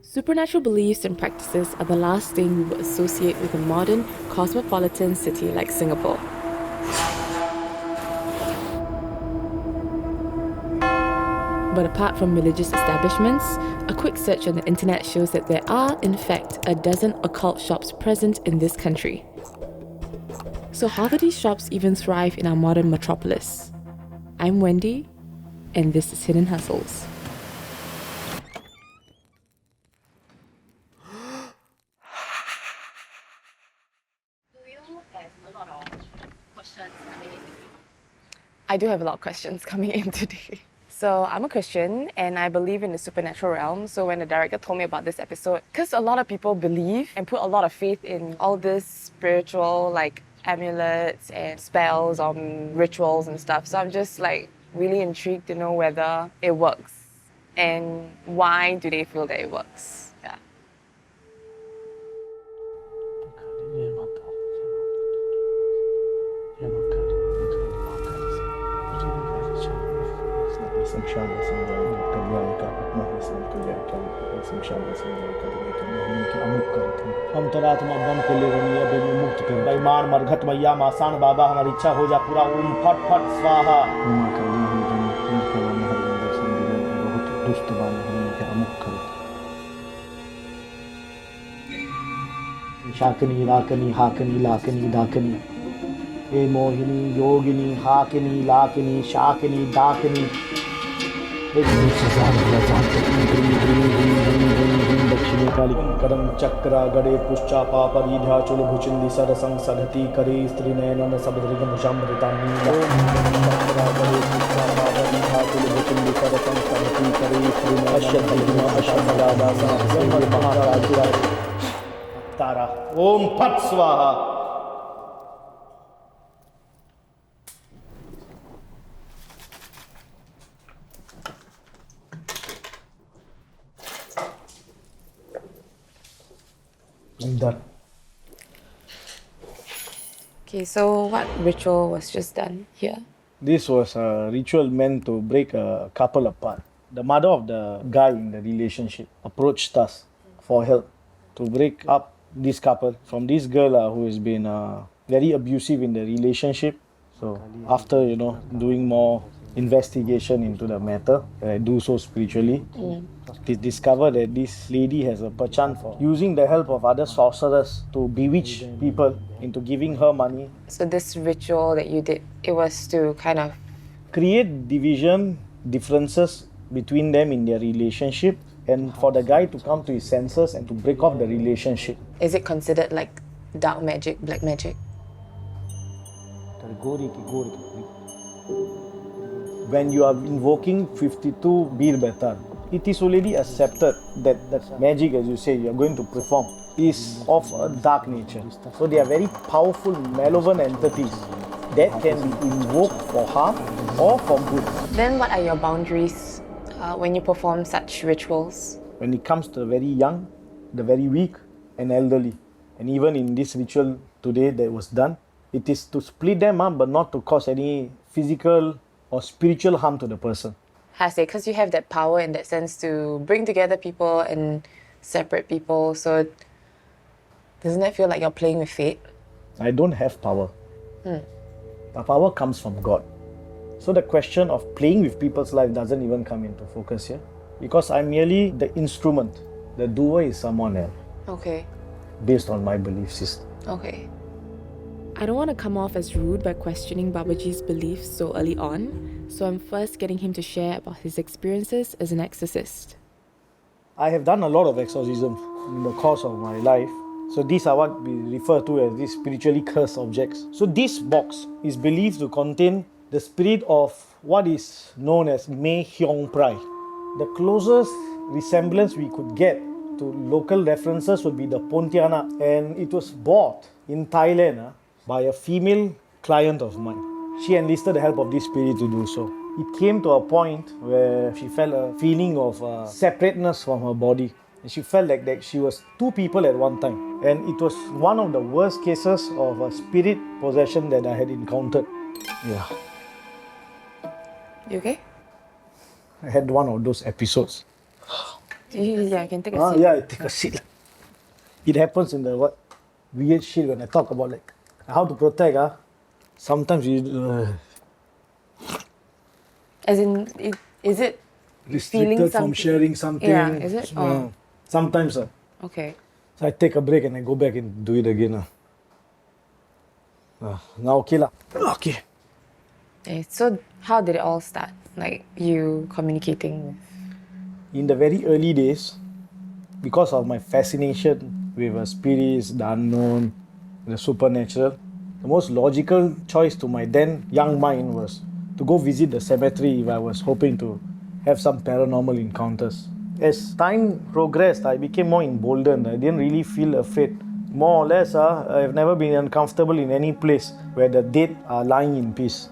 Supernatural beliefs and practices are the last thing we would associate with a modern, cosmopolitan city like Singapore. But apart from religious establishments, a quick search on the internet shows that there are, in fact, a dozen occult shops present in this country. So how do these shops even thrive in our modern metropolis? I'm Wendy, and this is Hidden Hustles. I do have a lot of questions coming in today. So I'm a Christian and I believe in the supernatural realm. So when the director told me about this episode, because a lot of people believe and put a lot of faith in all this spiritual like amulets and spells or rituals and stuff. So I'm just like really intrigued to know whether it works and why do they feel that it works. Yeah. अंतरात्मा बम के ले रनिया बेनी मुक्त कर बेईमान मरघट मैया मासान बाबा हमारी इच्छा हो जा पूरा ओम फट फट स्वाहा मां का लिए हम जन पूर्ण करवा में हर बंदा संग बहुत दुष्ट वाले हैं के अमुक कर शाकनी लाकनी हाकनी लाकनी दाकनी ए मोहिनी योगिनी हाकनी लाकनी शाकनी दाकनी दक्षिणे काली करम चक्र गड़े पुष्चा पापरीधा चुल भुचुंदी सरसंग सधती करे स्त्री नयन सबदृग मुषामृता नीला चक्र गड़े पुष्चा पापरीधा चुल भुचुंदी सरसंग सधती करे स्त्री नयन अशदादा संग महाराजा तारा ओम फट स्वाहा. Done. Okay, so what ritual was just done here? This was a ritual meant to break a couple apart. The mother of the guy in the relationship approached us for help to break up this couple from this girl who has been very abusive in the relationship. So after doing more investigation into the matter, I do so spiritually. We discovered that this lady has a penchant for using the help of other sorcerers to bewitch people into giving her money. So this ritual that you did, it was to kind of create division, differences between them in their relationship, and for the guy to come to his senses and to break off the relationship. Is it considered like dark magic, black magic? When you are invoking 52 Bir Betar, it is already accepted that magic, as you say, you are going to perform, is of a dark nature. So they are very powerful, malevolent entities that can be invoked for harm or for good. Then what are your boundaries when you perform such rituals? When it comes to the very young, the very weak and elderly, and even in this ritual today that was done, it is to split them up but not to cause any physical or spiritual harm to the person. Because you have that power in that sense to bring together people and separate people. So doesn't that feel like you're playing with fate? I don't have power. The power comes from God. So the question of playing with people's life doesn't even come into focus here. Because I'm merely the instrument. The doer is someone else. Okay. Based on my belief system. Okay. I don't want to come off as rude by questioning Babaji's beliefs so early on, so I'm first getting him to share about his experiences as an exorcist. I have done a lot of exorcism in the course of my life. So these are what we refer to as these spiritually cursed objects. So this box is believed to contain the spirit of what is known as Mei Hyong Prai. The closest resemblance we could get to local references would be the Pontianak, and it was bought in Thailand by a female client of mine. She enlisted the help of this spirit to do so. It came to a point where she felt a feeling of separateness from her body. And she felt like that she was two people at one time. And it was one of the worst cases of a spirit possession that I had encountered. Yeah. You okay? I had one of those episodes. Yeah, I can take a seat. Yeah, I take a seat. It happens in the weird shit when I talk about like how to protect. Sometimes you As in, is it feeling restricted from something? sharing something. Yeah, is it? Oh. Sometimes. Okay. So I take a break and I go back and do it again. Now okay lah. Okay. Okay, so how did it all start? Like you communicating with? In the very early days, because of my fascination with spirits, the unknown, the supernatural, the most logical choice to my then young mind was to go visit the cemetery if I was hoping to have some paranormal encounters. As time progressed, I became more emboldened. I didn't really feel afraid. More or less, I've never been uncomfortable in any place where the dead are lying in peace.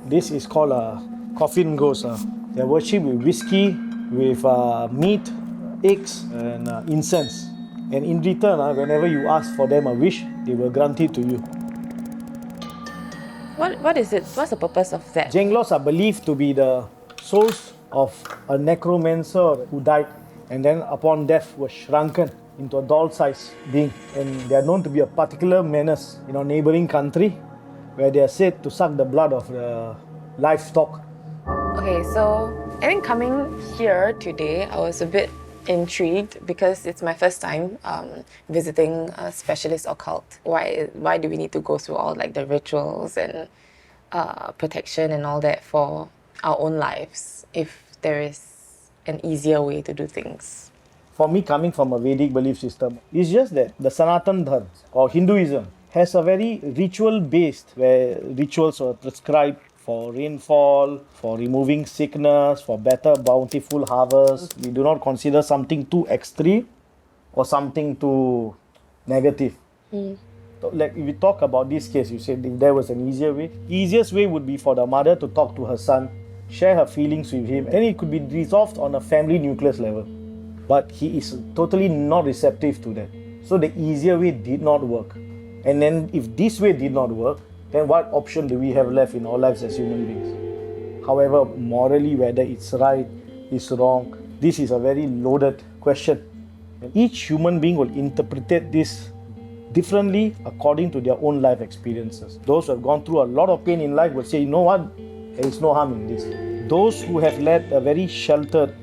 This is called a coffin ghost. They're worshipped with whiskey, with meat, eggs, and incense. And in return, whenever you ask for them a wish, they will grant it to you. What is it? What's the purpose of that? Jenglos are believed to be the souls of a necromancer who died and then upon death was shrunken into a doll-sized being. And they are known to be a particular menace in our neighboring country where they are said to suck the blood of the livestock. Okay, so I think coming here today, I was a bit intrigued because it's my first time visiting a specialist occult. Why do we need to go through all like the rituals and protection and all that for our own lives if there is an easier way to do things? For me, coming from a Vedic belief system, it's just that the Sanatan Dharma or Hinduism has a very ritual-based where rituals are prescribed for rainfall, for removing sickness, for better bountiful harvest. We do not consider something too extreme or something too negative. So, like if you talk about this case, you said if there was an easier way, easiest way would be for the mother to talk to her son, share her feelings with him, and it could be resolved on a family nucleus level. But he is totally not receptive to that. So the easier way did not work. And then if this way did not work, then what option do we have left in our lives as human beings? However, morally, whether it's right, it's wrong, this is a very loaded question. And each human being will interpret this differently according to their own life experiences. Those who have gone through a lot of pain in life will say, you know what, there is no harm in this. Those who have led a very sheltered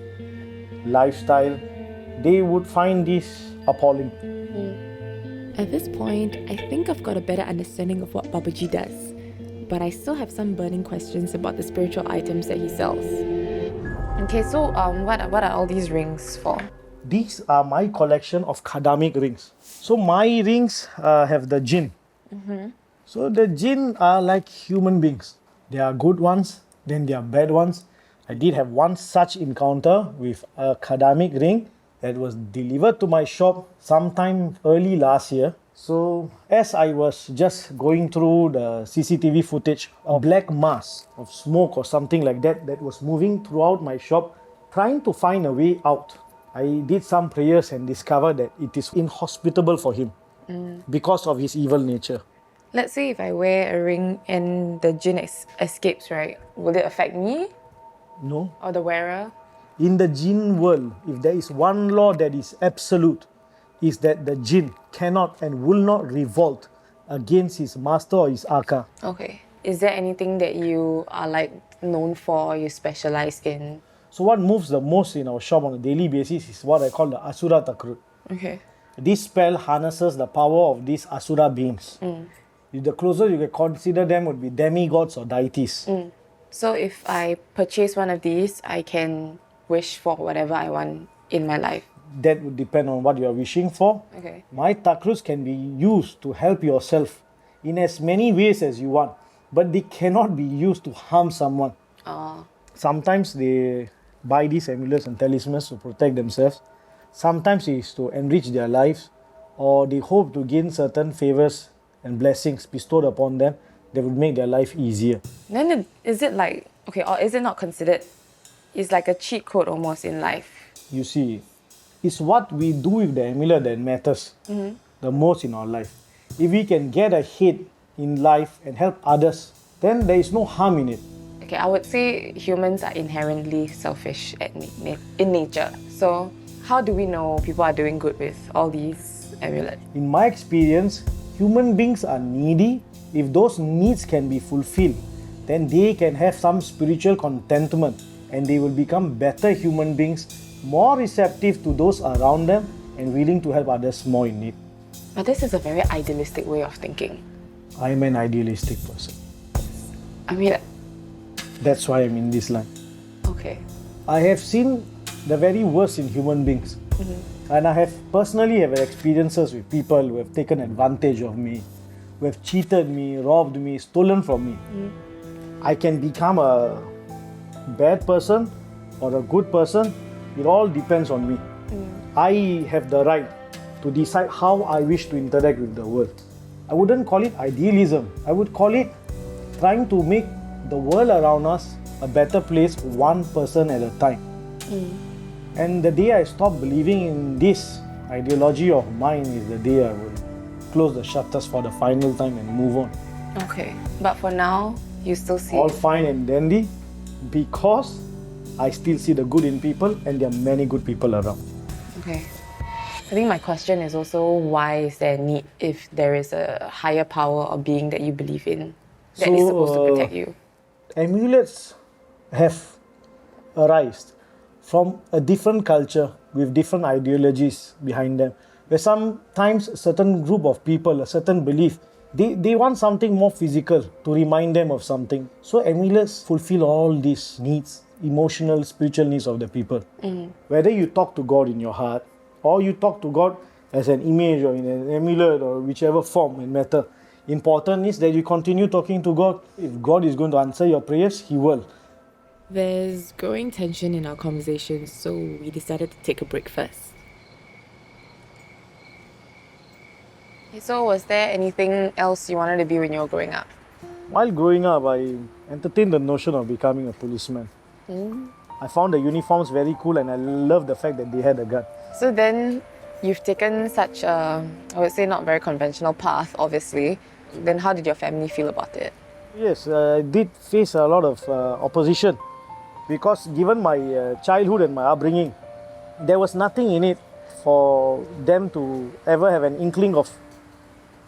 lifestyle, they would find this appalling. At this point, I think I've got a better understanding of what Babaji does, but I still have some burning questions about the spiritual items that he sells. Okay, so what are all these rings for? These are my collection of Kadamic rings. So my rings have the jinn. So the jinn are like human beings. There are good ones, then there are bad ones. I did have one such encounter with a Kadamic ring that was delivered to my shop sometime early last year. So as I was just going through the CCTV footage, a black mass of smoke or something like that was moving throughout my shop, trying to find a way out. I did some prayers and discovered that it is inhospitable for him because of his evil nature. Let's say if I wear a ring and the jinn escapes, right? Will it affect me No. or the wearer? In the jinn world, if there is one law that is absolute, is that the jinn cannot and will not revolt against his master or his aka. Okay. Is there anything that you are like known for, you specialize in? So what moves the most in our shop on a daily basis is what I call the Asura Takrut. Okay. This spell harnesses the power of these Asura beings. The closer you can consider them would be demigods or deities. So if I purchase one of these, I can wish for whatever I want in my life. That would depend on what you are wishing for. Okay. My takruts can be used to help yourself in as many ways as you want, but they cannot be used to harm someone. Sometimes they buy these amulets and talismans to protect themselves. Sometimes it is to enrich their lives, or they hope to gain certain favors and blessings bestowed upon them that would make their life easier. Then is it like, okay, or is it not considered, it's like a cheat code almost in life? You see, it's what we do with the amulet that matters the most in our life. If we can get ahead in life and help others, then there is no harm in it. Okay, I would say humans are inherently selfish in nature. So how do we know people are doing good with all these amulets? In my experience, human beings are needy. If those needs can be fulfilled, then they can have some spiritual contentment and they will become better human beings, more receptive to those around them and willing to help others more in need. But this is a very idealistic way of thinking. I am an idealistic person. I mean, That's why I'm in this line. okay. I have seen the very worst in human beings. And I have personally have experiences with people who have taken advantage of me, who have cheated me, robbed me, stolen from me. I can become a bad person or a good person. It all depends on me. I have the right to decide how I wish to interact with the world. I wouldn't call it idealism. I would call it trying to make the world around us a better place, one person at a time. And the day I stop believing in this ideology of mine is the day I will close the shutters for the final time and move on. Okay. But for now, you still see All fine and dandy because I still see the good in people and there are many good people around. Okay. I think my question is also why is there a need if there is a higher power or being that you believe in that is supposed to protect you? Amulets have arisen from a different culture with different ideologies behind them. Where sometimes a certain group of people, a certain belief, they want something more physical to remind them of something. So amulets fulfill all these needs, emotional, spiritual needs of the people. Whether you talk to God in your heart or you talk to God as an image or in an amulet or whichever form and matter, important is that you continue talking to God. If God is going to answer your prayers, He will. There's growing tension in our conversations, so we decided to take a break first. So was there anything else you wanted to be when you were growing up? While growing up, I entertained the notion of becoming a policeman. I found the uniforms very cool and I loved the fact that they had a gun. So then you've taken such a, I would say, not very conventional path, obviously. Then how did your family feel about it? Yes, I did face a lot of opposition because given my childhood and my upbringing, there was nothing in it for them to ever have an inkling of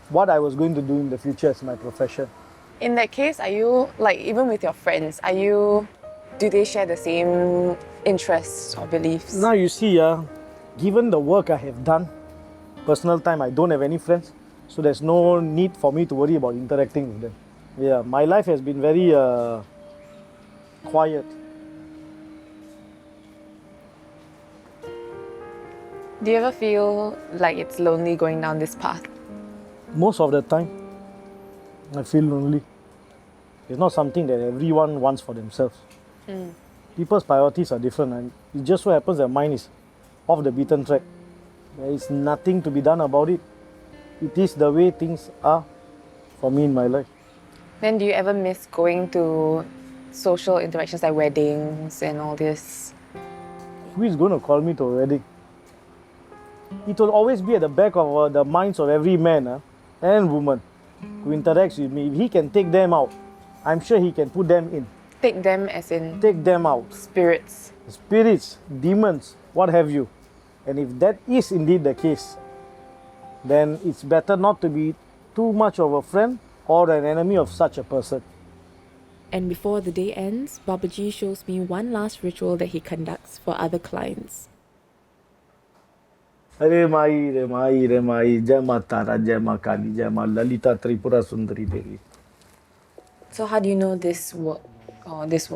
what I was going to do in the future as my profession. In that case, are you, like, even with your friends, do they share the same interests or beliefs? Now you see, given the work I have done, personal time, I don't have any friends, so there's no need for me to worry about interacting with them. Yeah, my life has been very quiet. Do you ever feel like it's lonely going down this path? Most of the time, I feel lonely. It's not something that everyone wants for themselves. People's priorities are different, and it just so happens that mine is off the beaten track. There is nothing to be done about it. It is the way things are for me in my life. Then do you ever miss going to social interactions like weddings and all this? Who is going to call me to a wedding? It will always be at the back of the minds of every man and woman who interacts with me. If he can take them out, I'm sure he can put them in. Take them as in Take them out. spirits. Spirits, demons, what have you. And if that is indeed the case, then it's better not to be too much of a friend or an enemy of such a person. And before the day ends, Babaji shows me one last ritual that he conducts for other clients. Hare Mai, Re Mai, Re Mai, Jai Ma Tara, Jai Ma Kali, Jai Ma Lalita Tripura Sundari Devi. So how do you know this will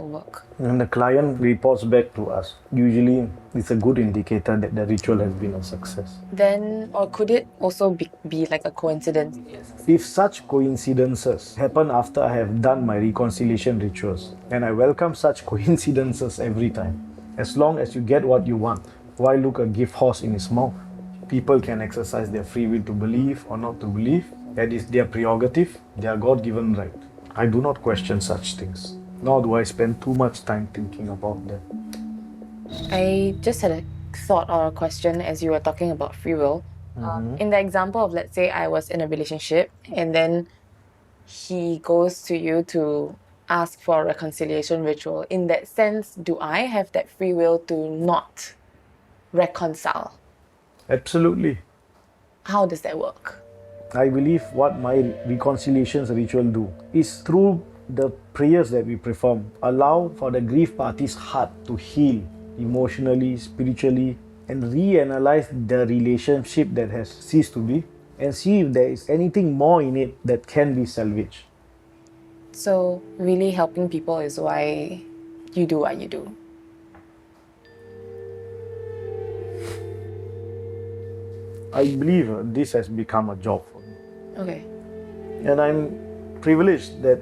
work? When the client reports back to us, usually it's a good indicator that the ritual has been a success. Then, or could it also be like a coincidence? If such coincidences happen after I have done my reconciliation rituals, and I welcome such coincidences every time, as long as you get what you want, why look a gift horse in his mouth? People can exercise their free will to believe or not to believe. That is their prerogative, their God-given right. I do not question such things, nor do I spend too much time thinking about them. I just had a thought or a question as you were talking about free will. In the example of, let's say I was in a relationship and then he goes to you to ask for a reconciliation ritual, in that sense, do I have that free will to not reconcile? Absolutely. How does that work? I believe what my reconciliations ritual do is through the prayers that we perform, allow for the grief party's heart to heal emotionally, spiritually, and reanalyze the relationship that has ceased to be and see if there is anything more in it that can be salvaged. So, really helping people is why you do what you do. I believe this has become a job for me. Okay. And I'm privileged that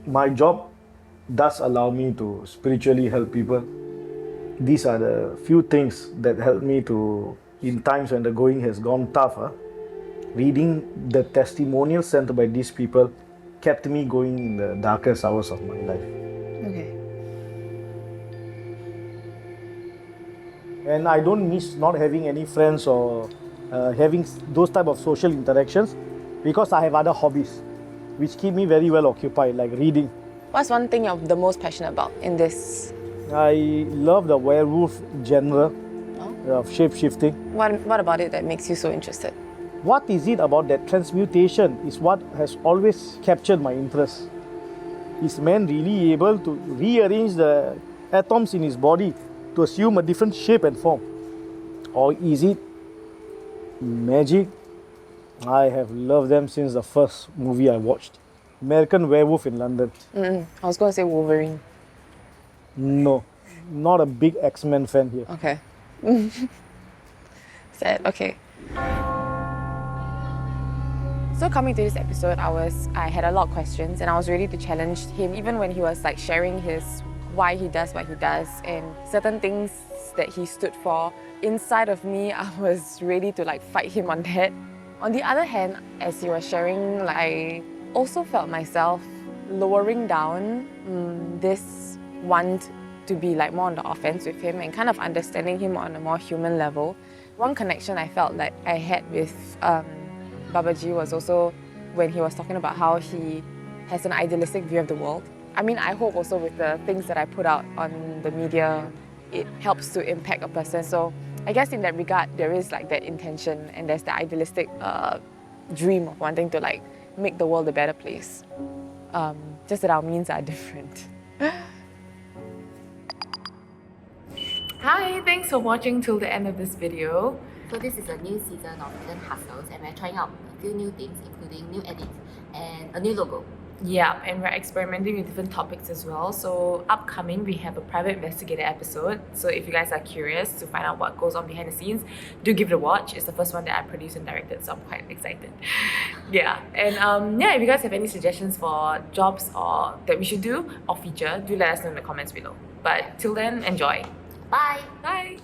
my job does allow me to spiritually help people. These are the few things that help me to, in times when the going has gone tough, reading the testimonials sent by these people kept me going in the darkest hours of my life. Okay. And I don't miss not having any friends or having those type of social interactions because I have other hobbies which keep me very well occupied, like reading. What's one thing you're the most passionate about in this? I love the werewolf genre of shape-shifting. What about it that makes you so interested? What is it about that transmutation is what has always captured my interest. Is man really able to rearrange the atoms in his body to assume a different shape and form? Or is it magic? I have loved them since the first movie I watched. American Werewolf in London. I was going to say Wolverine. No, not a big X-Men fan here. Okay. Sad. Okay. So coming to this episode, I had a lot of questions and I was ready to challenge him even when he was like sharing his why he does what he does and certain things that he stood for. Inside of me, I was ready to like fight him on that. On the other hand, as he was sharing, like, I also felt myself lowering down this want to be like more on the offense with him and kind of understanding him on a more human level. One connection I felt like I had with Babaji was also when he was talking about how he has an idealistic view of the world. I mean, I hope also with the things that I put out on the media, it helps to impact a person. So I guess in that regard, there is like that intention and there's the idealistic dream of wanting to like make the world a better place. Just that our means are different. Hi, thanks for watching till the end of this video. So this is a new season of Hidden Hustles and we're trying out a few new things including new edits and a new logo. Yeah, and we're experimenting with different topics as well. So upcoming, we have a private investigator episode. So if you guys are curious to find out what goes on behind the scenes, do give it a watch. It's the first one that I produced and directed, so I'm quite excited. Yeah, and yeah, if you guys have any suggestions for jobs or that we should do or feature, do let us know in the comments below. But till then, enjoy. Bye! Bye!